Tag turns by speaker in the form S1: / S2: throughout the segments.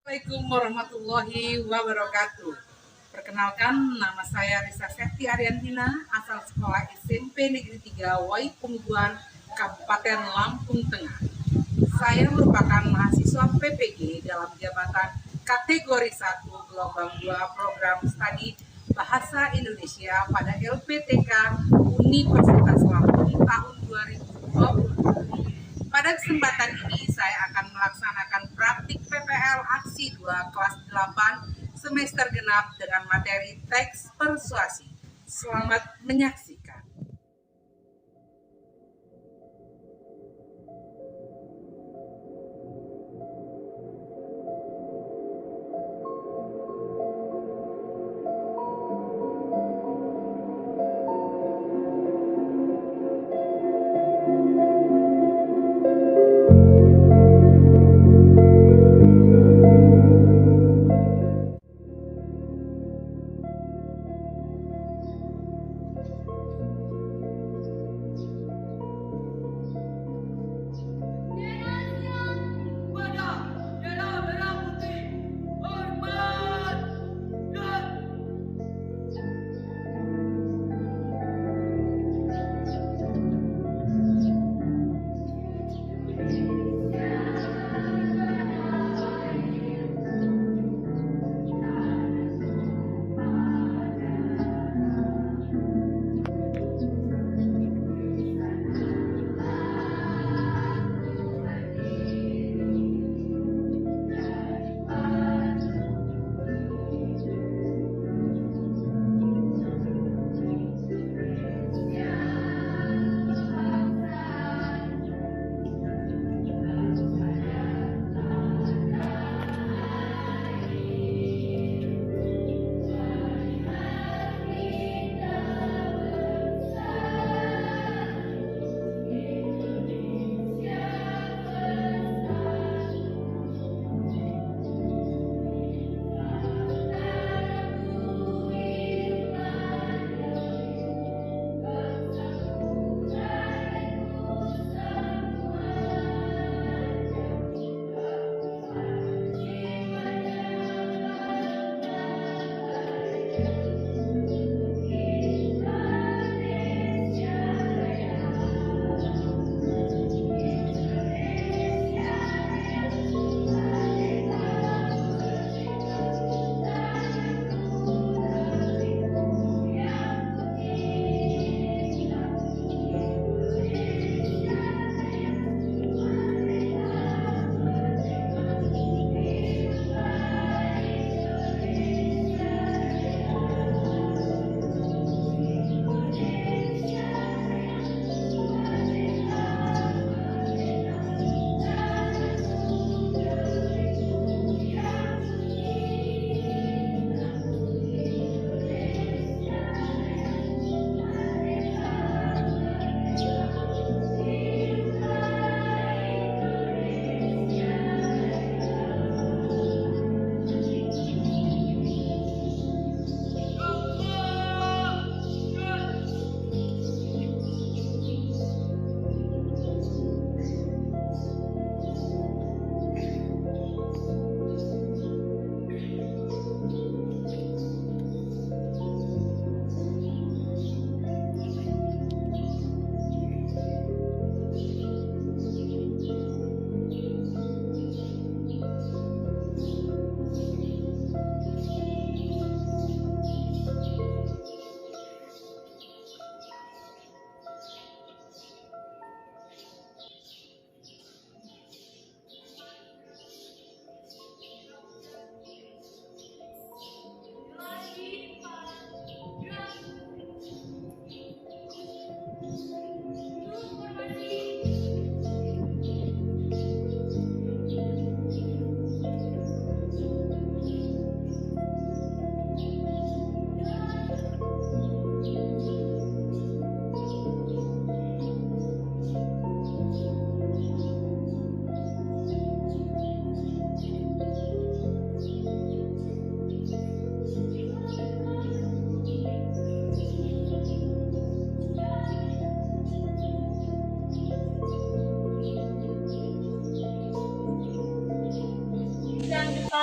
S1: Assalamualaikum warahmatullahi wabarakatuh. Perkenalkan, nama saya Risa Septi Ariantina, asal sekolah SMP Negeri 3 Waipungguan, Kabupaten Lampung Tengah. Saya merupakan mahasiswa PPG dalam jabatan kategori 1 Gelombang 2 Program Studi Bahasa Indonesia pada LPTK Universitas Lampung tahun 2020. Pada kesempatan ini saya akan melaksanakan praktik PPL Aksi 2 kelas 8 semester genap dengan materi teks persuasi. Selamat menyaksikan.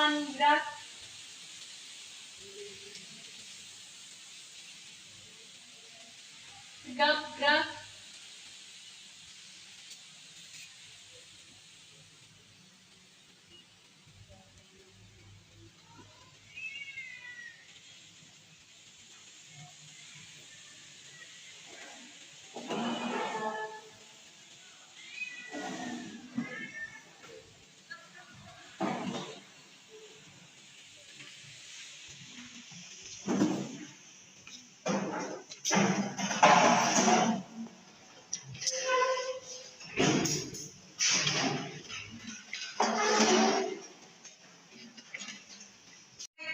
S2: kawan gerak. Tegap gerak.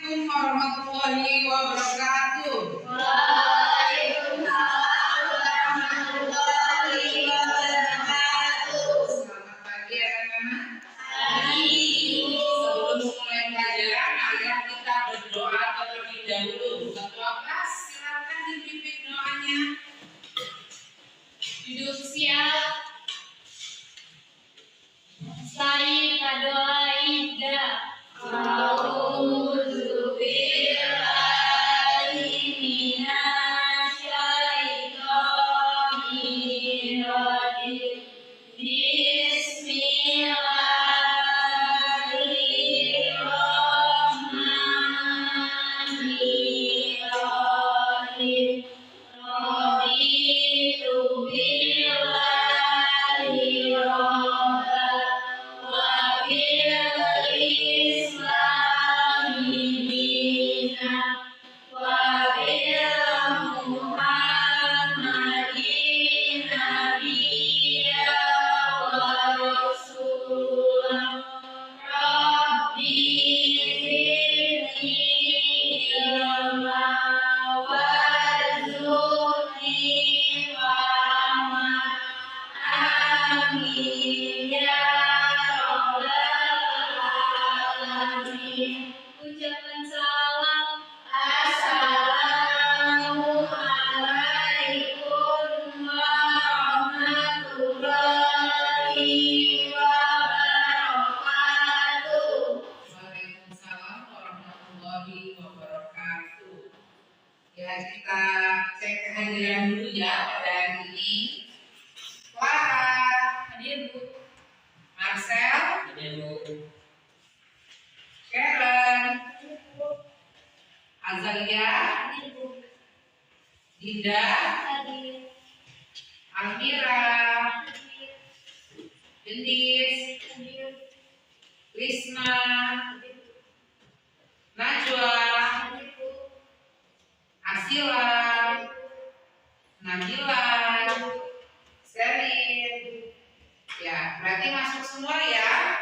S1: Assalamualaikum warahmatullahi wabarakatuh. Selamat pagi anak-anak. Sebelum mulai pelajaran, marilah kita berdoa terlebih dahulu. Ketua kelas, silakan dipimpin doanya.
S2: Duduk siap. Saya kadoa ida. A'udzu billahi minasyaitonir rajim. Bismillahirrahmanirrahim. Raditu billahi rabban wa bil islami dinan wa bil muhammadin nabiyya wa rasulah. Rabbi zidni ilma warzuqni fahma. Amin ya rabbal alamin. Ucapan salam. Assalamualaikum warahmatullahi wabarakatuh.
S1: Waalaikumsalam warahmatullahi wabarakatuh. Ya, kita cek kehadiran dulu ya pada hari ini. Clara,
S2: Hadir, Bu.
S1: Marcel, Karen, Azalia,
S2: Hadir, Bu.
S1: Dinda,
S2: Hadir.
S1: Almira,
S2: Hadir.
S1: Gendis,
S2: Hadir.
S1: Risma,
S2: Hadir, Bu.
S1: Najwa,
S2: Hadir, Bu.
S1: Asila, Nabila, Selin. Ya, berarti masuk semua ya.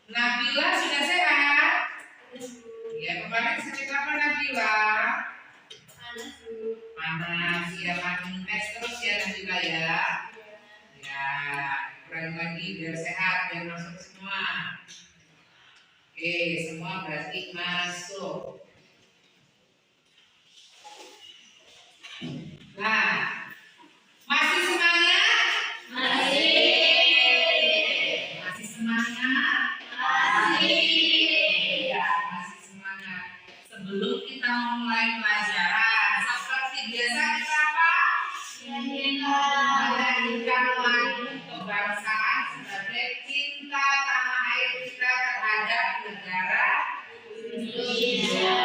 S1: Nabila sudah sehat? Ya, kemarin sakit apa Nabila? Panas, ya makan es terus ya Nabila ya. Ya, kurang lagi biar sehat, biar masuk semua. Oke, semua berarti masuk. Nah, masih semangat? Masih semangat? Ya, masih semangat. Sebelum kita memulai pelajaran, seperti biasa kita apa? Menyanyikan lagu kebangsaan sebagai cinta tanah air kita terhadap negara Indonesia.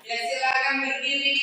S1: Ya, silakan berdiri.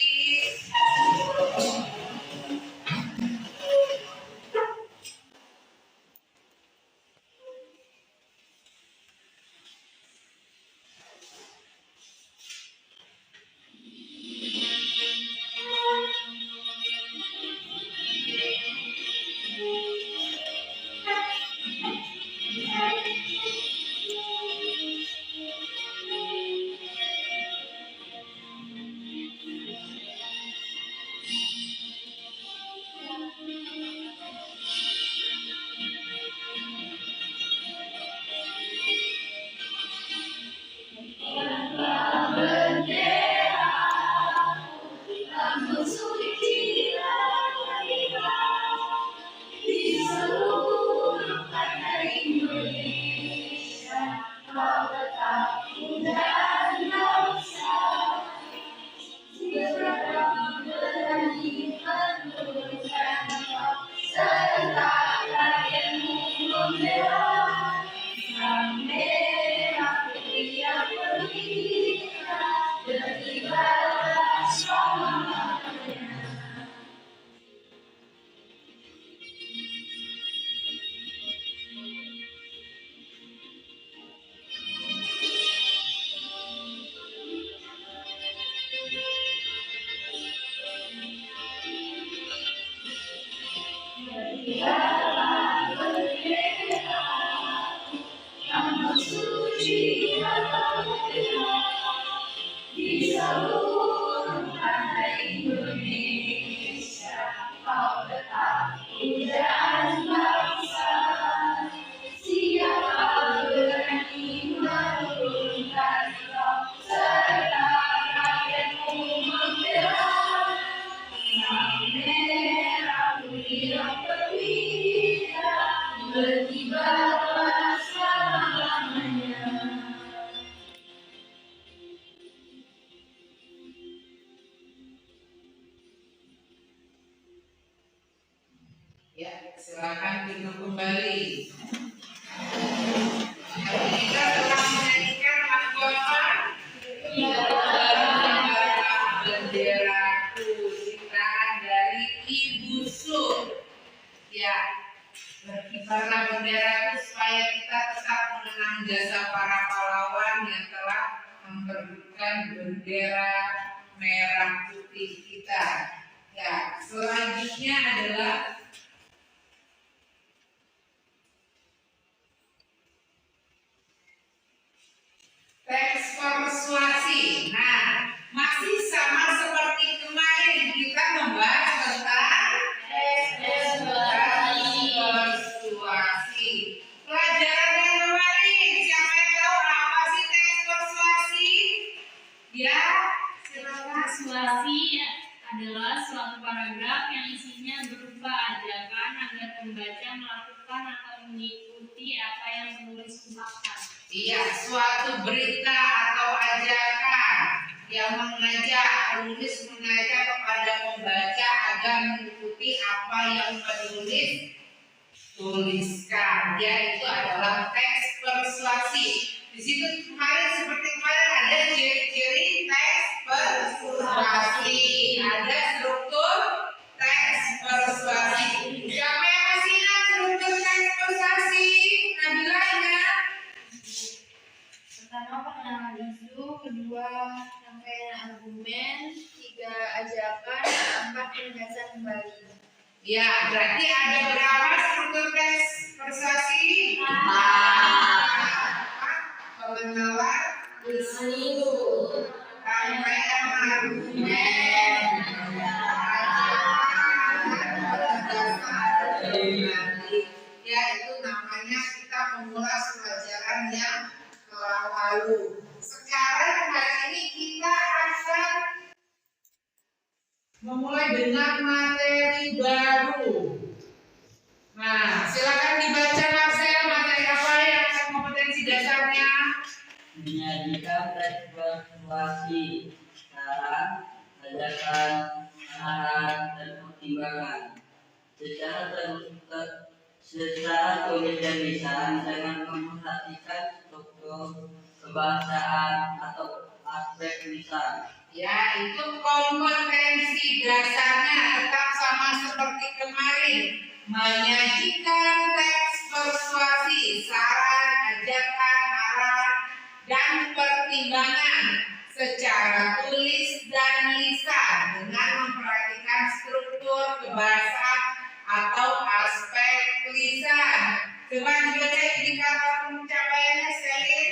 S1: Ya, silakan duduk kembali. Kita telah menyanyikan lagu apa? Benderaku, ciptaan dari Ibu Sur. Ya, berkibarlah benderaku supaya kita tetap mengenang jasa para pahlawan yang telah memperebutkan bendera merah putih kita. Ya, selanjutnya adalah teks persuasi. Nah, masih sama seperti kemarin kita membahas tentang teks persuasi. Pelajaran yang kemarin, siapa yang tahu apa sih teks persuasi? Ya, silakan.
S2: Persuasi adalah suatu paragraf yang isinya berupa ajakan agar pembaca melakukan atau mengikuti apa yang penulis ungkapkan.
S1: Iya, suatu berita atau ajakan yang penulis mengajak kepada pembaca agar mengikuti apa yang penulis tuliskan. Yaitu adalah teks persuasi. Di situ seperti kemarin ada ciri-ciri teks persuasi, ada struktur teks persuasi. Siapa yang masih ingat struktur teks persuasi? Nabila ingat?
S3: Pertama, pengenalan isu, kedua, rangkaian argumen, tiga, ajakan, keempat, penegasan kembali.
S1: Ya, berarti ada berapa struktur teks persuasi? Pengenalan isu, rangkaian argumen, ya itu namanya kita mengulas pelajaran yang telah lalu. Sekarang hari ini kita akan memulai dengan materi baru. Nah, silakan dibaca Marcel, materi apa yang kompetensi dasarnya?
S4: Menyajikan teks persuasi, saran, ajakan, arahan, dan pertimbangan secara tulis dan lisan dengan memperhatikan struktur kebahasaan atau aspek lisan.
S1: Ya, itu kompetensi dasarnya tetap sama seperti kemarin. Menyajikan teks persuasi, saran, ajakan, arahan, dan pertimbangan secara tulis dan lisan dengan memperhatikan struktur kebahasaan atau aspek lisan. Coba dibaca indikator pencapaiannya, Selin.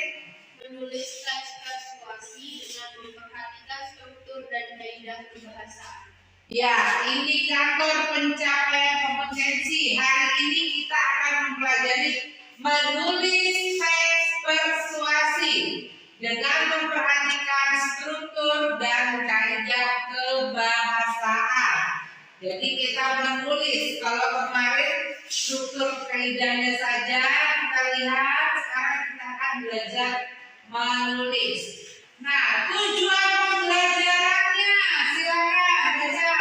S3: Menulis teks persuasi dengan memperhatikan struktur dan kaidah berbahasa.
S1: Ya, indikator pencapaian kompetensi. Hari ini kita akan mempelajari menulis teks persuasi dengan memperhatikan struktur dan kaidah kebahasaan. Jadi kita menulis, kalau kemarin struktur kaidahnya saja kita lihat, sekarang kita akan belajar menulis. Nah, tujuan pembelajarannya silakan baca.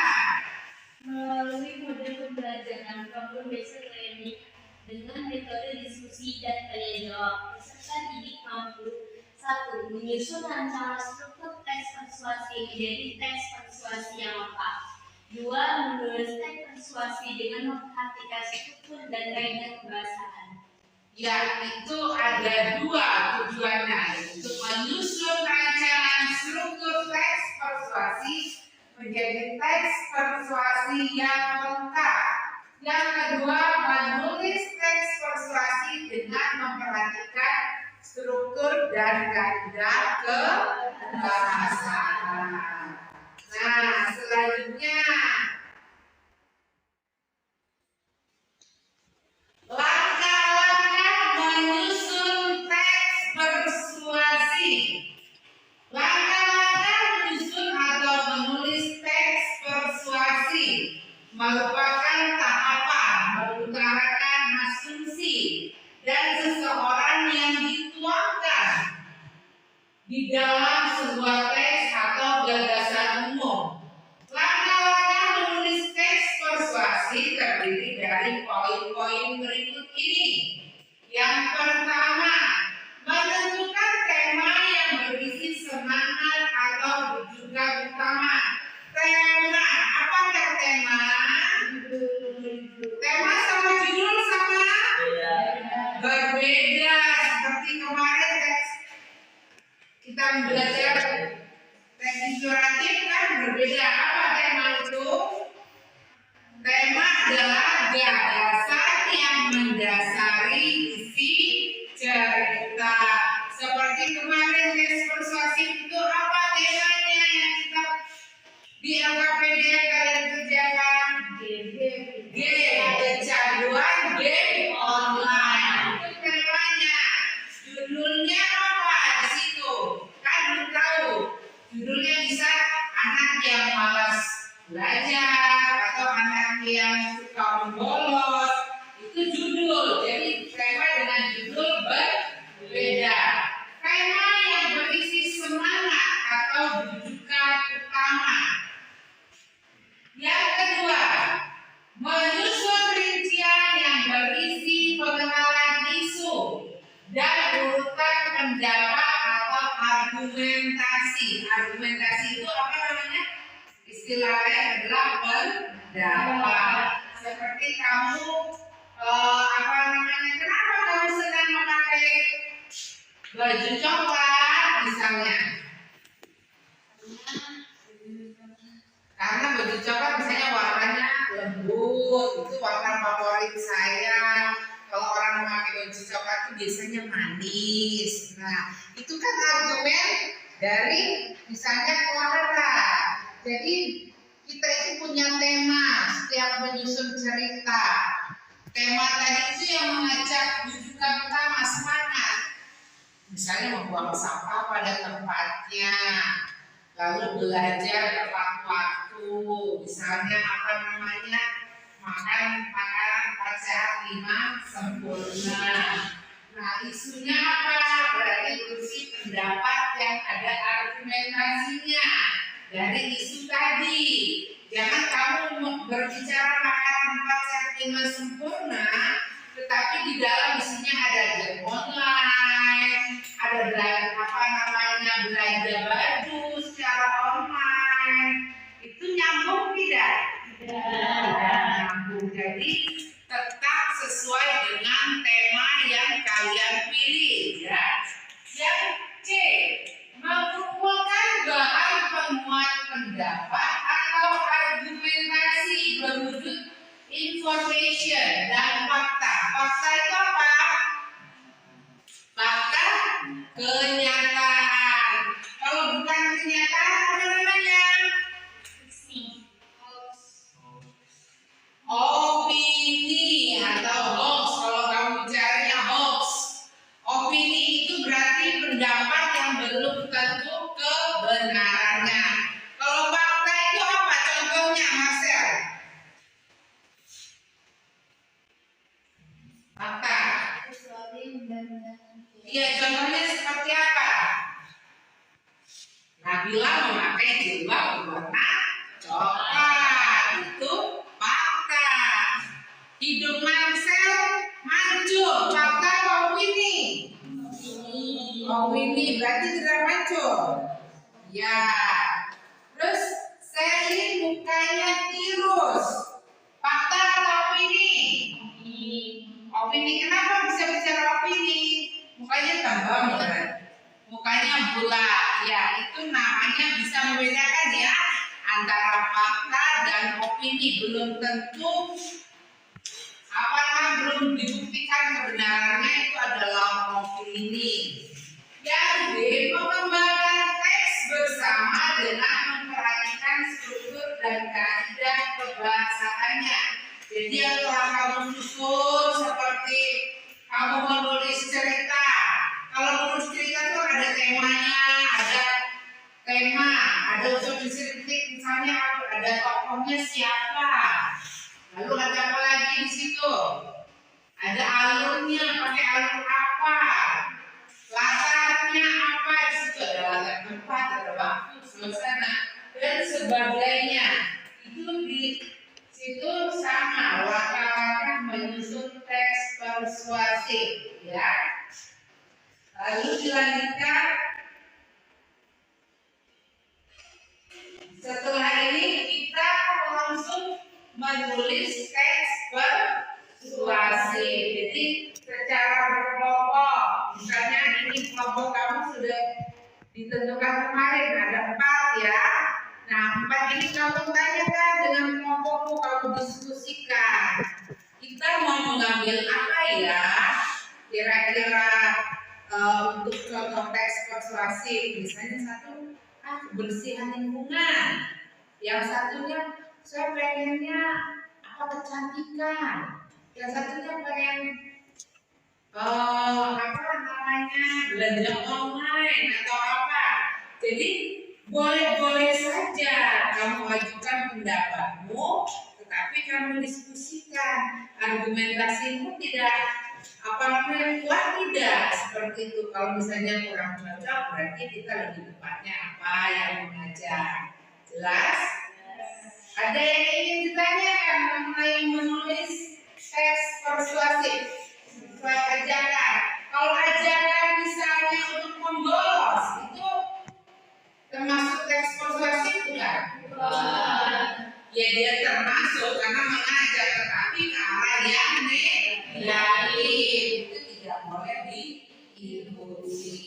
S2: Melalui model pembelajaran problem based learning dengan metode diskusi dan tanya jawab, peserta didik mampu: 1. Menyusun rancangan struktur teks persuasi menjadi teks persuasi yang lengkap. 2. Menulis teks persuasi dengan memperhatikan struktur dan kaidah kebahasaan.
S1: Ya, itu ada dua tujuannya, untuk menyusun rancangan struktur teks persuasi menjadi teks persuasi yang lengkap. Yang kedua, menulis teks persuasi dengan memperhatikan struktur dan kaidah kebahasaan. Nah, selanjutnya langkah-langkah menyusun teks persuasi. Langkah-langkah menyusun atau menulis teks persuasi merupakan tahapan mengutarakan asumsi dan seseorang yang dituangkan di dalam sebuah teks atau gagasan umum. Langkah-langkah menulis teks persuasi terdiri dari poin-poin berikut ini. Yang pertama, menentukan tema yang berisi semangat atau rujukan utama. Tema, apakah tema? Tema sama judul sama? Berbeda. Seperti kemarin teks kita belajar teks inspiratif kan berbeda. Apa tema itu? Tema adalah gagasan yang mendasari isi cerita. Seperti kemarin teks persuasif itu apa temanya yang kita di LKPD yang kalian kerjakan? Game, kecanduan game online. Itu temanya. Judulnya apa di situ? Kan belum tahu. Judulnya bisa anak yang malas belajar atau anak yang suka membolos. Itu judul. Jadi tema dengan judul berbeda. Tema yang berisi semangat atau rujukan utama. Yang kedua, menyusun rincian yang berisi pengenalan isu dan urutan pendapat atau argumentasi. Argumentasi itu apa namanya? Istilahnya adalah pendapat. Seperti kamu kenapa kamu sedang memakai baju coklat misalnya? Karena baju coklat misalnya warnanya lembut, itu warna favorit saya. Kalau orang memakai baju coklat itu biasanya manis. Nah, itu kan argumen dari misalnya Clara. Jadi kita itu punya tema setiap menyusun cerita. Tema tadi itu yang mengajak rujukan utama semangat. Misalnya membuang sampah pada tempatnya, lalu belajar tepat waktu, misalnya makan makanan 4 sehat 5 sempurna. Nah, isunya apa? Berarti isi pendapat yang ada argumentasinya dari isu tadi. Jangan kamu berbicara makanan 4 sehat 5 sempurna, tetapi di dalam isinya ada game online, ada belanja baju secara online. Itu nyambung tidak? Tidak nyambung. Jadi tetap sesuai dengan tema yang kalian pilih, ya. Yang C, mengumpulkan bahan penguat pendapat atau argumentasi berwujud information dan fakta. Fakta itu apa? Fakta kenyataan. Kalau bukan kenyataan apa namanya? Opini atau hoax. Kalau kamu bicaranya hoax, opini itu berarti pendapat yang belum tentu kebenarannya. Kalau fakta itu apa? Contohnya, Marcel. Fakta. Iya, contohnya Nabila memakai jilbab berwarna coklat, itu fakta. Hidung Marcel mancung, fakta apa opini? Opini, berarti tidak mancung. Ya. Terus Selin mukanya tirus, fakta atau opini? Opini. Kenapa bisa bicara opini? Mukanya tembam kan? Mukanya bulat. Ya, itu namanya bisa membedakan ya antara fakta dan opini. Belum tentu, apakah belum dibuktikan kebenarannya itu adalah opini. Yang D, mengembangkan teks bersama dengan memperhatikan struktur dan kaidah kebahasaannya. Jadi yang telah kamu susun seperti kamu menulis cerita. Kalau menulis cerita itu ada temanya, ada tema, ada unsur deskriptif, misalnya ada tokohnya siapa, lalu ada apa lagi di situ, ada alurnya, pakai alur apa, latarnya apa, di situ ada latar tempat, ada waktu, suasana, dan sebagainya. Itu di situ sama langkah-langkah menyusun teks persuasif, ya. Lalu dilanjutkan. Setelah ini kita langsung menulis teks persuasif. Jadi secara berkelompok. Misalnya ini kelompok kamu sudah ditentukan kemarin ada 4 ya. Nah 4 ini kamu tanyakan dengan kelompokmu, kamu diskusikan. Kita mau mengambil apa ya? Kira-kira untuk contoh teks persuasif, misalnya satu kebersihan lingkungan, yang satunya saya pengennya apa kecantikan, yang satunya pengen apa namanya belanja online atau apa. Jadi boleh-boleh saja kamu ajukan pendapatmu, tetapi kamu diskusikan, argumentasimu tidak apa namanya kuat tidak seperti itu. Kalau misalnya kurang cocok, berarti kita lebih tepatnya apa yang mengajak. Jelas? Ada yang ingin ditanyakan mengenai menulis teks persuasif sesuai ajakan? Kalau ajakan misalnya untuk membolos, itu termasuk teks persuasif bukan? Ya dia termasuk karena mengajak, tetapi ke arah yang negatif itu tidak boleh diikuti.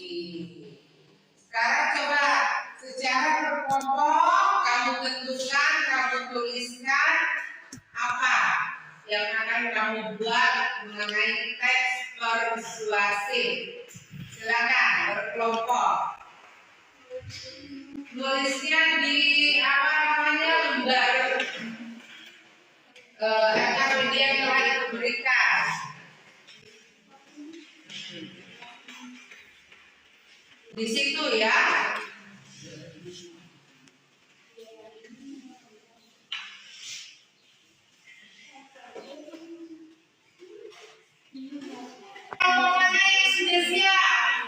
S1: Sekarang coba secara berkelompok kamu tentukan, kamu tuliskan apa yang akan kamu buat mengenai teks persuasif. Silakan berkelompok. Nulisnya di apa namanya lembar media yang telah diberikan. Di situ ya. Mana yang sudah siap?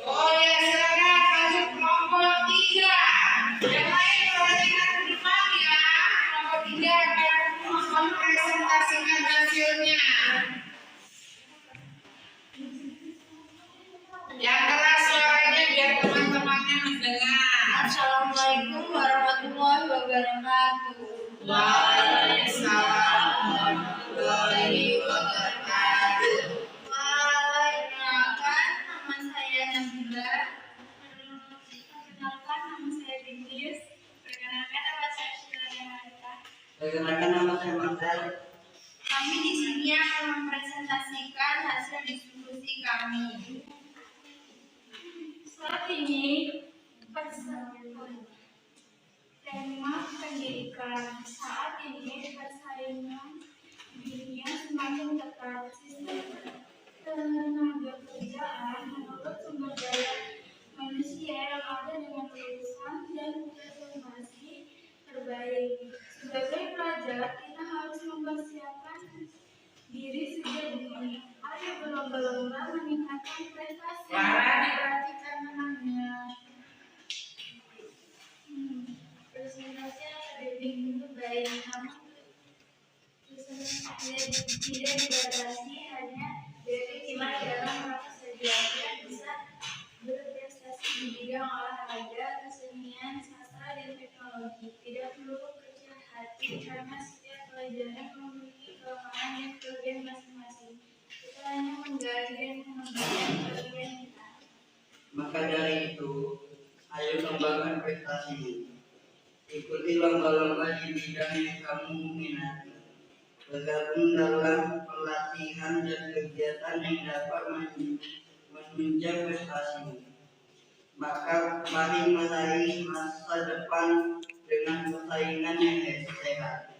S1: Oh ya silakan lanjut kelompok 3. Yang lain perhatikan ke depan ya. Kelompok 3 akan mempresentasikan hasilnya. Yang keras suaranya biar teman-temannya mendengar.
S3: Assalamualaikum warahmatullahi wabarakatuh.
S1: Waalaikumsalam warahmatullahi wabarakatuh.
S3: Perkenalkan, nama saya Nabila. Perkenalkan, nama saya Bingkis. Perkenalkan, nama saya Syukurya Marita.
S4: Perkenalkan nama saya Marcel.
S3: Kami di sini akan mempresentasikan hasil diskusi kami. Saat ini tema pendidikan. Saat ini persaingan dunia semakin ketat. Sistem tenaga kerjaan menurut sumber daya manusia yang ada dengan lulusan dan informasi terbaik. Sebagai pelajar, kita harus mempersiapkan diri sejak dini. Ayo berlomba-lomba meningkatkan prestasi. Perhatikan menangnya. hanya kelebihan masing-masing. Kita hanya menggali dan mengembangkan kelebihan kita.
S4: Maka dari itu, ayo kembangkan prestasimu. Ikuti lomba-lomba di bidang yang kamu minati. Bergabung dalam pelatihan dan kegiatan yang dapat menunjang prestasimu. Maka mari meraih masa depan dengan persaingan yang sehat.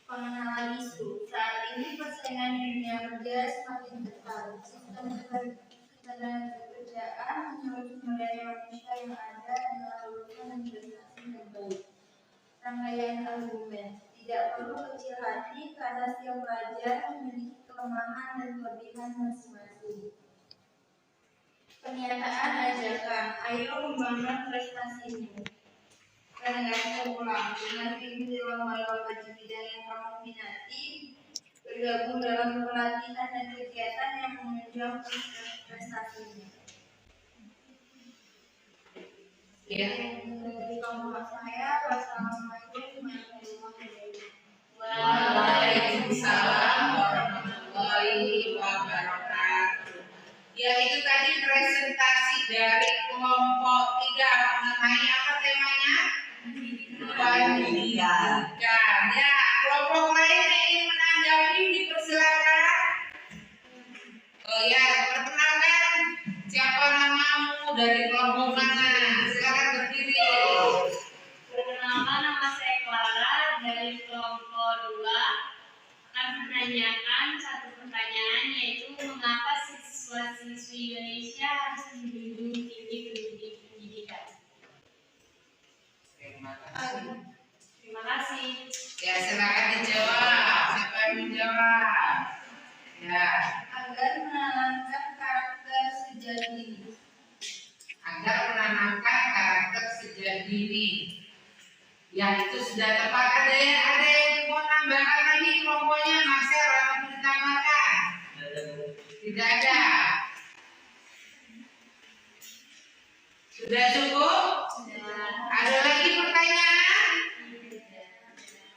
S3: Pengenalan isu. Saat ini persaingan di dunia kerja semakin ketat. Sistem ketenagakerjaan menurut sumber daya manusia yang ada adalah lulusan investasi yang baik. Rangkaian argumen. Tidak perlu kecil hati karena setiap pelajar memiliki kelemahan dan kelebihan masing-masing. Pernyataan ajakan. Ayo kembangkan prestasimu. Renggangnya ulang dengan mengikuti lomba-lomba di bidang yang kamu minati, bergabung dalam pelatihan dan kegiatan yang menunjang prestasinya.
S1: Ya.
S3: Dari kelompok saya, wassalamualaikum warahmatullahi wabarakatuh.
S1: Waalaikumsalam warahmatullahi wabarakatuh. Ya, itu tadi presentasi dari kelompok 3 mengenai apa temanya? Pendidikan. Ya, kelompok lain yang ingin menanggapi dipersilakan. Oh ya, perkenalkan siapa namamu, dari kelompok mana? Silakan berdiri.
S2: Perkenalkan, nama saya Clara dari kelompok 2. Akan menanyakan satu pertanyaan, yaitu mengapa siswa-siswi Indonesia harus menjunjung tinggi pendidikan. Terima kasih.
S1: Ya, silakan dijawab. Siapa yang menjawab? Ya,
S3: Agar menanamkan karakter sejak dini.
S1: agar menanamkan karakter sejak dini. Ya, itu sudah tepat. Ada yang mau tambahkan lagi kelompoknya, Marcel, atau ditambahkan? Tidak ada. Sudah cukup? Ada lagi pertanyaan?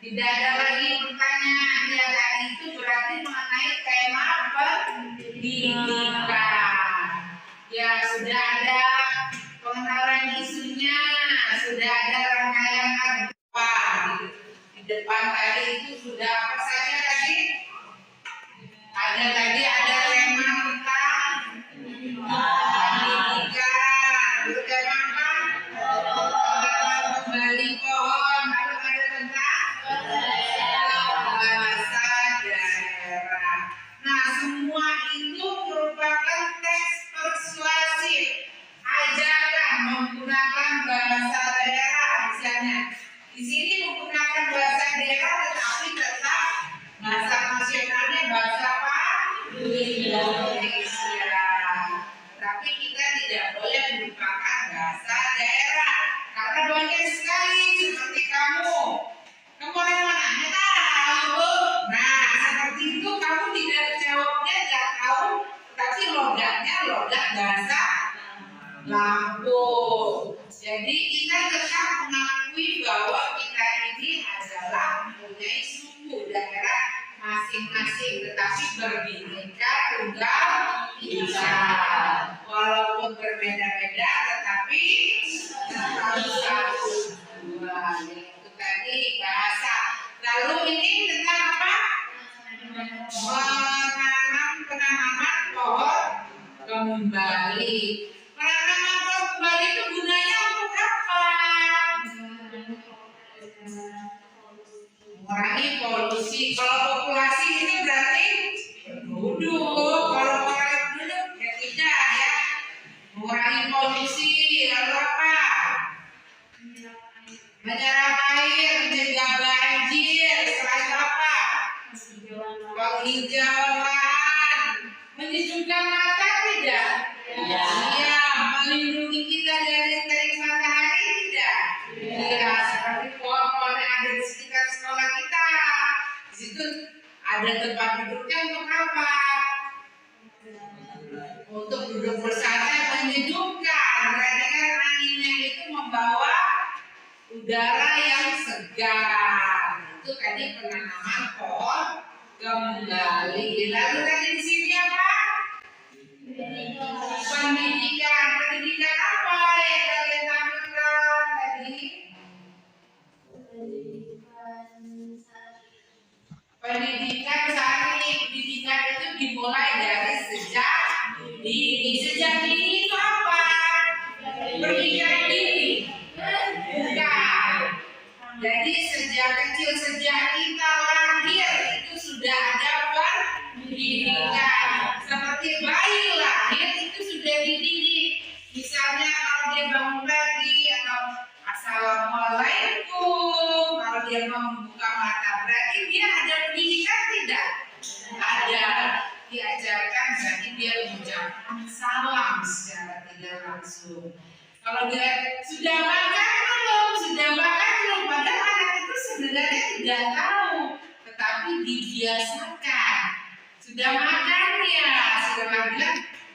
S1: Tidak ada lagi pertanyaan. Ya, tadi itu berarti mengenai tema pendidikan. Ya, sudah ada pengenalan isunya, sudah ada rangkaian apa di depan tadi itu sudah apa saja tadi? Ada tadi ada tema tentang pendidikan, lalu tema apa? Kembali pohon, lalu ada tentang bahasa daerah. Nah, semua itu merupakan teks persuasif, ajakan menggunakan bahasa daerah. Misalnya di sini menggunakan bahasa daerah, tetapi tetap bahasa nasionalnya bahasa apa? Indonesia. Tapi kita tidak boleh melupakan bahasa daerah, karena banyak sekali seperti kamu. Kamu orang mana? Nggak tahu. Nah, seperti itu kamu tidak jawabnya nggak tahu, tapi logatnya logat bahasa Lampung. Jadi kita tetap mengakui bahwa kita ini adalah mempunyai suku daerah masing-masing, tetapi berbineka tunggal ika. Walaupun berbeda-beda, tetapi tetap satu dua. Itu tadi bahasa. Lalu ini tentang apa? Penanaman pohon kembali. Penanaman pohon kembali itu gunanya untuk apa? Mengurangi polusi. Kalau populasi ini berarti penduduk. Kalau mengurangi penduduk ya tidak ya. Mengurangi polusi. Lalu apa? Menyerap air, mencegah banjir. Selain apa? Penghijauan. Menyejukkan mata tidak? Iya. Melindungi kita dari terik matahari tidak? Iya. Seperti pohon-pohon yang ada di sekitar sekolah kita. Di situ ada tempat duduknya untuk apa? Untuk duduk bersantai, menyejukkan. Berarti kan anginnya itu membawa udara yang segar. Itu tadi penanaman pohon kembali. Lalu tadi di sini apa? Pendidikan. Pendidikan apa yang kalian tampilkan tadi? Pendidikan saat ini. Pendidikan itu dimulai dari sejak dini. Sejak dini itu apa? Pendidikan dini. Bukan. Jadi sejak kecil, sejak kita lahir itu sudah ada pendidikan. Seperti bayi lahir itu sudah dididik. Misalnya kalau dia bangun pagi atau assalamualaikum, kalau dia mau membuka mata, berarti dia ada pendidikan tidak? Ada. Diajarkan berarti dia mengucapkan salam secara tidak langsung. Kalau dia sudah makan belum, padahal anak itu sebenarnya tidak tahu, tetapi dibiasakan. Sudah makan ya,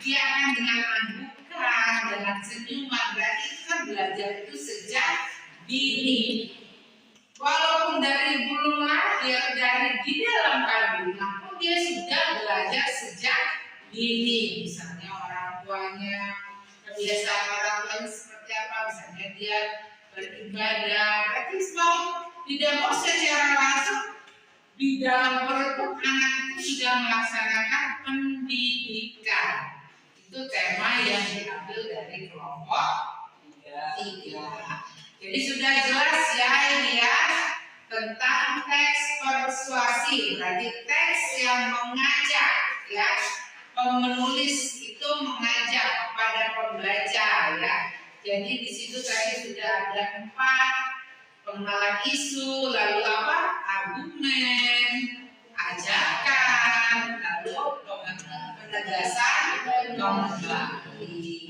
S1: dia akan dengan membuka, dengan senyuman, berarti itu kan belajar itu sejak dini. Walaupun dari belum lahir, dari di dalam kandungan pun dia sudah belajar sejak dini. Misalnya orang tuanya, kebiasaan orang tuanya seperti apa, misalnya dia beribadah, berarti sebab tidak mau secara langsung di dalam perut anak itu sudah melaksanakan pendidikan. Itu tema yang diambil dari kelompok 3. Jadi sudah jelas ya ini ya tentang teks persuasi, berarti teks yang mengajak ya, penulis itu mengajak kepada pembaca ya. Jadi di situ tadi sudah ada 4 pengenalan isu, lalu apa? Argumen, ajakan, lalu penegasan, kembali.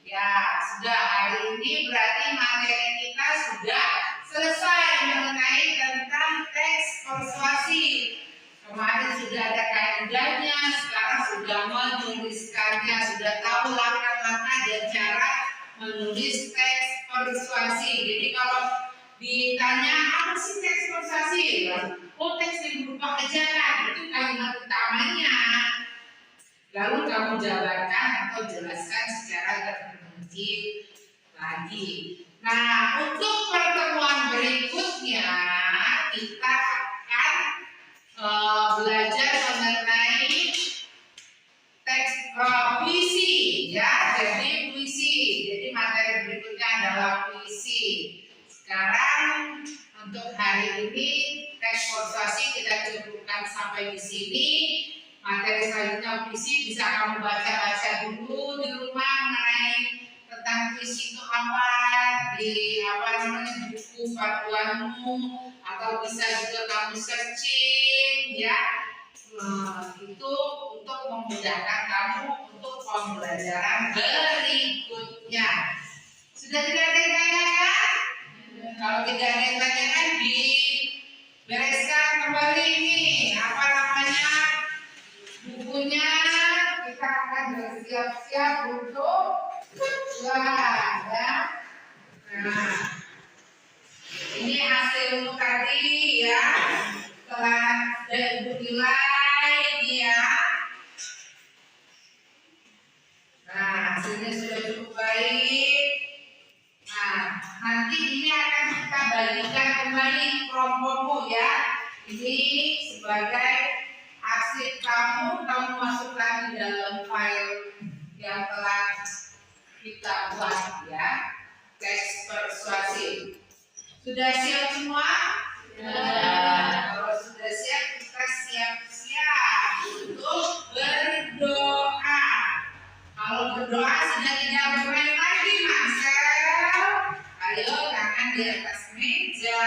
S1: Ya, sudah hari ini berarti materi kita sudah selesai mengenai tentang teks persuasi. Kemarin sudah ada kaidahnya, sekarang sudah menuliskannya, sudah tahu langkah-langkah dan cara menulis teks persuasi. Jadi kalau ditanya apa sih teks persuasi? Oh, teks yang berupa ajakan, itu kalimat utamanya. Lalu kamu jabarkan atau jelaskan secara terperinci lagi. Nah, untuk pertemuan berikutnya kita akan belajar mengenai teks puisi ya. Jadi puisi. Jadi materi berikutnya adalah puisi. Sekarang untuk hari ini teks persuasi kita cukupkan sampai di sini. Materi selanjutnya puisi bisa kamu baca-baca dulu di rumah mengenai tentang puisi itu apa, di buku panduanmu, atau bisa juga kamu searching ya. Itu untuk memudahkan kamu untuk pembelajaran berikutnya. Sudah tidak ada yang tanyakan? Kalau tidak ada yang tanyakan, dibereskan kembali ini bukunya. Kita akan bersiap-siap untuk ulangan ya. Nah, ini hasil tadi ya, setelah Ibu nilai ya. Nah, hasilnya sudah cukup baik. Nah, nanti ini akan kita bagikan kembali kelompokmu ya. Ini sebagai arsip kamu masukkan di dalam file yang telah kita buat ya, teks persuasi. Sudah siap semua? Kalau sudah siap, kita siap-siap untuk berdoa. Kalau berdoa sudah tidak bermain lagi, Marcel. Ayo, tangan di atas meja.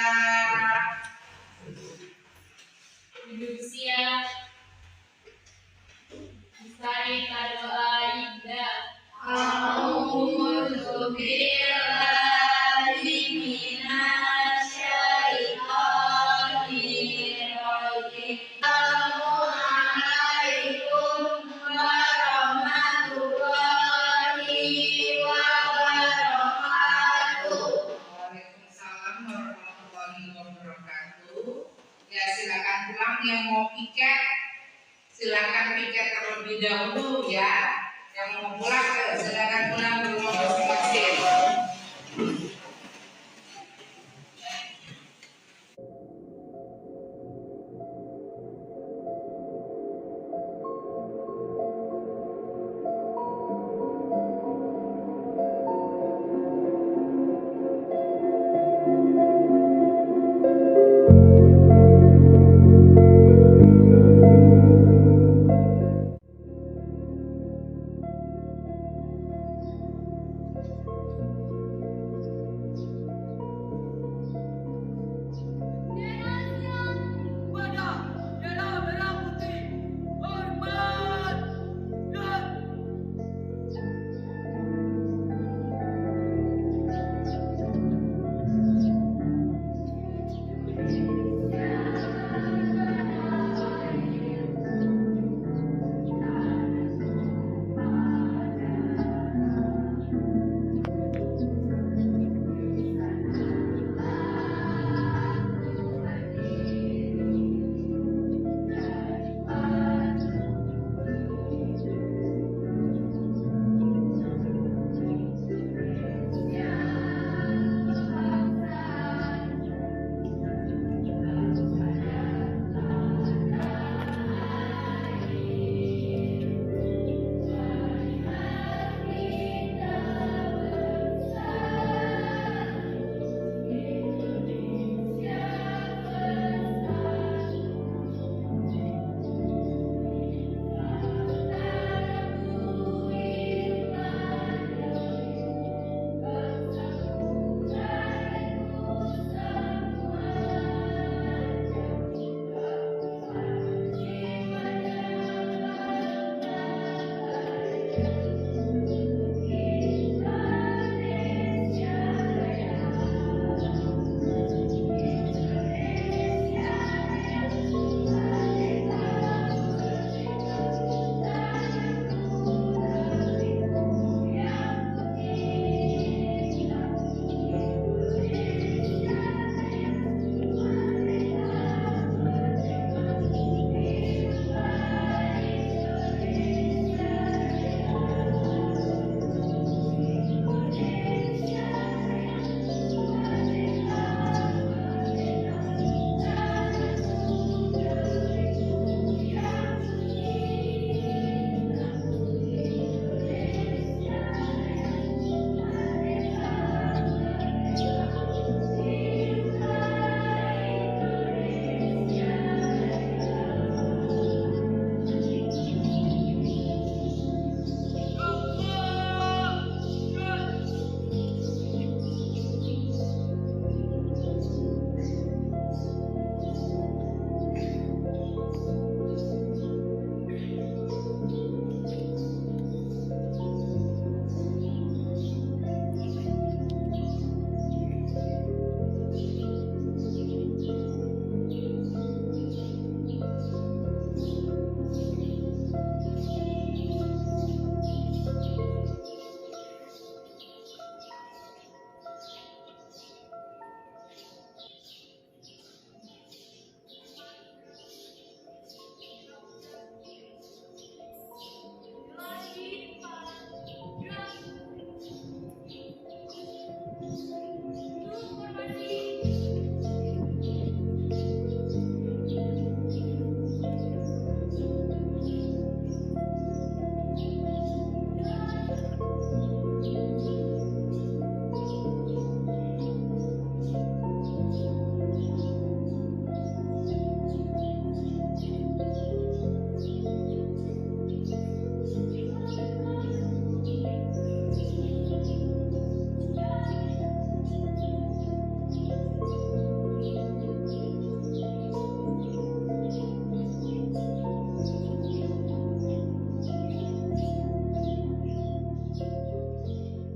S2: Duduk siap. Mari doa indah. A'udzu billahi minasyaitonir rajim. Assalamualaikum warahmatullahi wabarakatuh.
S1: Waalaikumsalam warahmatullahi wabarakatuh. Ya, silakan pulang yang mau piket. terlebih dahulu ya. Yang mau pulang silakan pulang dulu.